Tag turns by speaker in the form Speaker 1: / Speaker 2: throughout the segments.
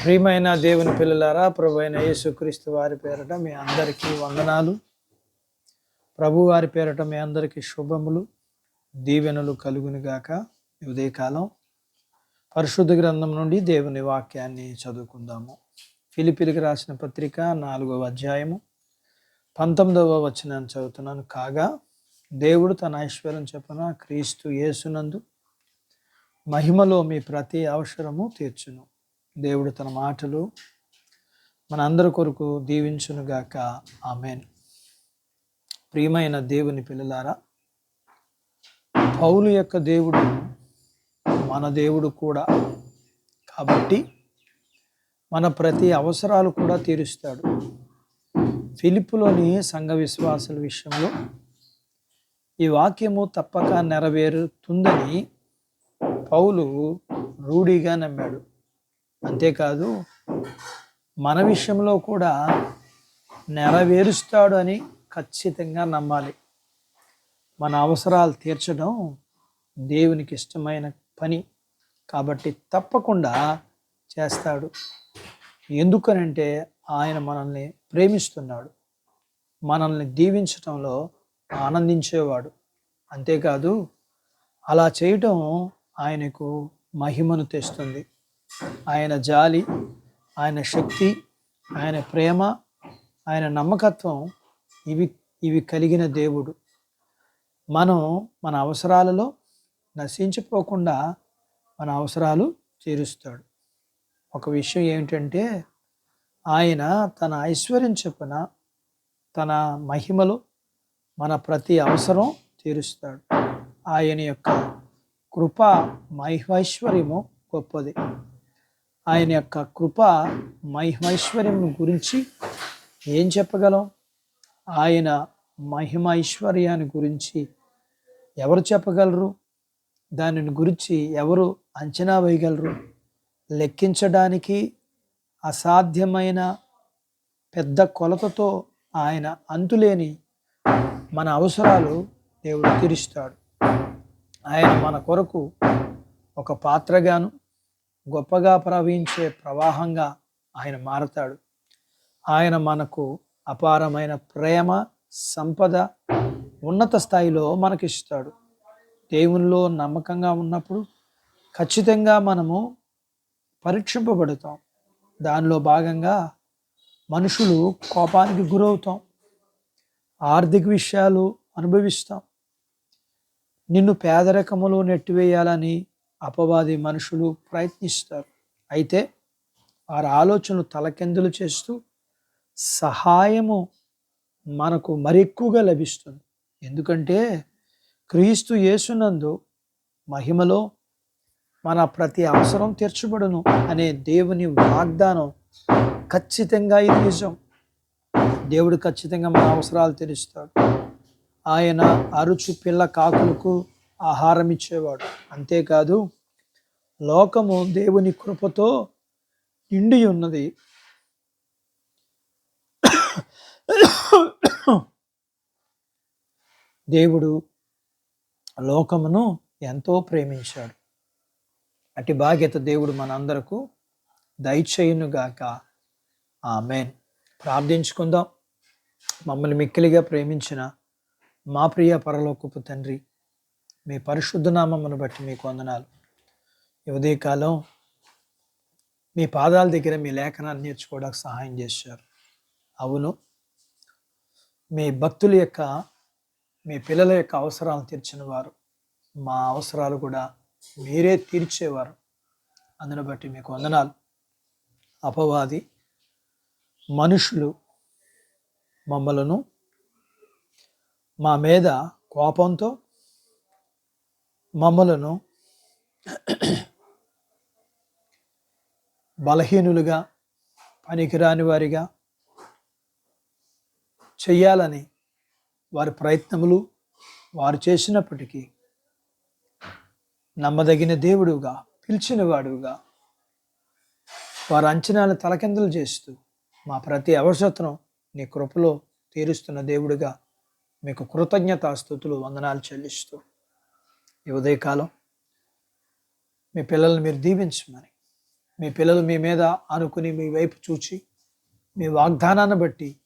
Speaker 1: ప్రియమైన దేవుని పిల్లలారా, ప్రభు అయిన యేసుక్రీస్తు వారి పేరట మీ అందరికీ వందనాలు. ప్రభు వారి పేరట మీ అందరికీ శుభములు, దీవెనలు కలుగునుగాక. ఉదయకాలం పరిశుద్ధ గ్రంథం నుండి దేవుని వాక్యాన్ని చదువుకుందాము. ఫిలిప్పీలకు రాసిన పత్రిక 4వ అధ్యాయము 19వ వచనాన్ని చదువుతున్నాను. కాగా దేవుడు తన ఐశ్వర్యం చొప్పున క్రీస్తు యేసునందు మహిమలో మీ ప్రతి అవసరము తీర్చును. దేవుడు తన మాటలు మన అందరి కొరకు దీవించునుగాక. ఆమేన్. ప్రియమైన దేవుని పిల్లలారా, పౌలు యొక్క దేవుడు మన దేవుడు కూడా కాబట్టి మన ప్రతి అవసరాలు కూడా తీరుస్తాడు. ఫిలిప్పులోని సంఘ విశ్వాసుల విషయంలో ఈ వాక్యము తప్పక నెరవేరుతుందని పౌలు రూఢిగా నమ్మాడు. అంతేకాదు, మన విషయంలో కూడా నెరవేరుస్తాడు అని ఖచ్చితంగా నమ్మాలి. మన అవసరాలు తీర్చడం దేవునికి ఇష్టమైన పని కాబట్టి తప్పకుండా చేస్తాడు. ఎందుకనంటే ఆయన మనల్ని ప్రేమిస్తున్నాడు, మనల్ని దీవించటంలో ఆనందించేవాడు. అంతేకాదు, అలా చేయటం ఆయనకు మహిమను తెస్తుంది. ఆయన జాలి, ఆయన శక్తి, ఆయన ప్రేమ, ఆయన నమ్మకత్వం ఇవి కలిగిన దేవుడు. మనం మన అవసరాలలో నశించిపోకుండా మన అవసరాలు తీరుస్తాడు. ఒక విషయం ఏమిటంటే, ఆయన తన ఐశ్వర్యం చొప్పున తన మహిమలో మన ప్రతి అవసరం తీరుస్తాడు. ఆయన యొక్క కృప మహిమైశ్వర్యము గొప్పది. ఆయన యొక్క కృప మహిమైశ్వర్యం గురించి ఏం చెప్పగలం? ఆయన మహిమైశ్వర్యాన్ని గురించి ఎవరు చెప్పగలరు? దానిని గురించి ఎవరు అంచనా వేయగలరు? లెక్కించడానికి అసాధ్యమైన పెద్ద కొలతతో ఆయన అంతులేని మన అవసరాలు దేవుడు తీరుస్తాడు. ఆయన మన కొరకు ఒక పాత్రగాను గొప్పగా ప్రవహించే ప్రవాహంగా ఆయన మారతాడు. ఆయన మనకు అపారమైన ప్రేమ, సంపద, ఉన్నత స్థాయిలో మనకిస్తాడు. దేవునిలో నమ్మకంగా ఉన్నప్పుడు ఖచ్చితంగా మనము పరీక్షింపబడతాం. దానిలో భాగంగా మనుషులు కోపానికి గురవుతాం, ఆర్థిక విషయాలు అనుభవిస్తాం. నిన్ను పేదరికములో నెట్టివేయాలని అపవాది మనుషులు ప్రయత్నిస్తారు. అయితే వారి ఆలోచనలు తలకిందులు చేస్తూ సహాయము మనకు మరెక్కువగా లభిస్తుంది. ఎందుకంటే క్రీస్తు యేసునందు మహిమలో మన ప్రతి అవసరం తీర్చబడును అనే దేవుని వాగ్దానం ఖచ్చితంగా ఇది నిజం. దేవుడు ఖచ్చితంగా మన అవసరాలు తీరుస్తాడు. ఆయన అరుచు పిల్ల కాకులకు ఆహారం ఇచ్చేవాడు. అంతేకాదు, లోకము దేవుని కృపతో నిండి ఉన్నది. దేవుడు లోకమును ఎంతో ప్రేమించాడు. అట్టి బాధ్యత దేవుడు మనందరకు దయచేయునుగాక. ఆమేన్. ప్రార్థించుకుందాం. మమ్మల్ని మిక్కిలిగా ప్రేమించిన మా ప్రియ పరలోకపు తండ్రి, మీ పరిశుద్ధ నామమును బట్టి మీకు వందనాలు. ఈ ఉదయకాలం మీ పాదాల దగ్గర మీ లేఖనాన్ని నేర్చుకోవడానికి సహాయం చేశారు. అవును, మీ భక్తుల యొక్క, మీ పిల్లల యొక్క అవసరాలను తీర్చిన వారు, మా అవసరాలు కూడా మీరే తీర్చేవారు. అందును బట్టి మీకు వందనాలు. అపవాది మనుషులు మమ్మలను మా మీద కోపంతో మమ్మలను బలహీనులుగా, పనికిరాని వారిగా చెయ్యాలని వారి ప్రయత్నములు వారు చేసినప్పటికీ నమ్మదగిన దేవుడుగా, పిలిచిన వాడుగా, వారి అంచనాలను తలకిందులు చేస్తూ మా ప్రతి అవసరతను నీ కృపలో తీరుస్తున్న దేవుడిగా మీకు కృతజ్ఞతాస్తుతులు, వందనాలు చెల్లిస్తూ ఈ ఉదయకాలం మీ పిల్లల్ని మీరు దీవించమని మీ పిల్లలు మీ మీద అనుకుని మీ వైపు చూచి మీ వాగ్దానాన్ని బట్టి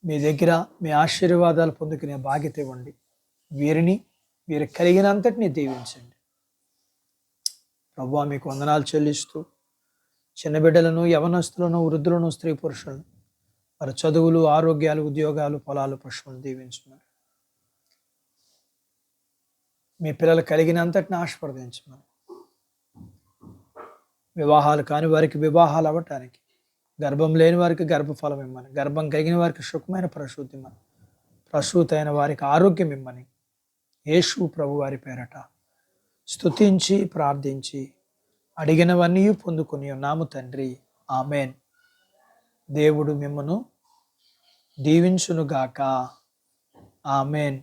Speaker 1: మీ దగ్గర మీ ఆశీర్వాదాలు పొందుకునే బాధ్యత ఇవ్వండి. వీరు కలిగినంతటిని దీవించండి. ప్రభువా మీకు వందనాలు చెల్లిస్తూ చిన్న బిడ్డలను, యవనస్తులను, వృద్ధులను, స్త్రీ పురుషులను వారి చదువులు, ఆరోగ్యాలు, ఉద్యోగాలు, పొలాలు, పశువులను దీవించమని, మీ పిల్లలు కలిగినంతటిని ఆశీర్వదించమని, వివాహాలు కాని వారికి వివాహాలు అవ్వటానికి, గర్భం లేని వారికి గర్భఫలం ఇమ్మని, గర్భం కలిగిన వారికి సుఖమైన ప్రసూతి ఇమ్మని, ప్రసూతి అయిన వారికి ఆరోగ్యం ఇమ్మని యేసు ప్రభు వారి పేరట స్తుతించి ప్రార్థించి అడిగినవన్నీ పొందుకొని ఉన్నాము తండ్రి. ఆమెన్. దేవుడు మిమ్మను దీవించునుగాక. ఆమెన్.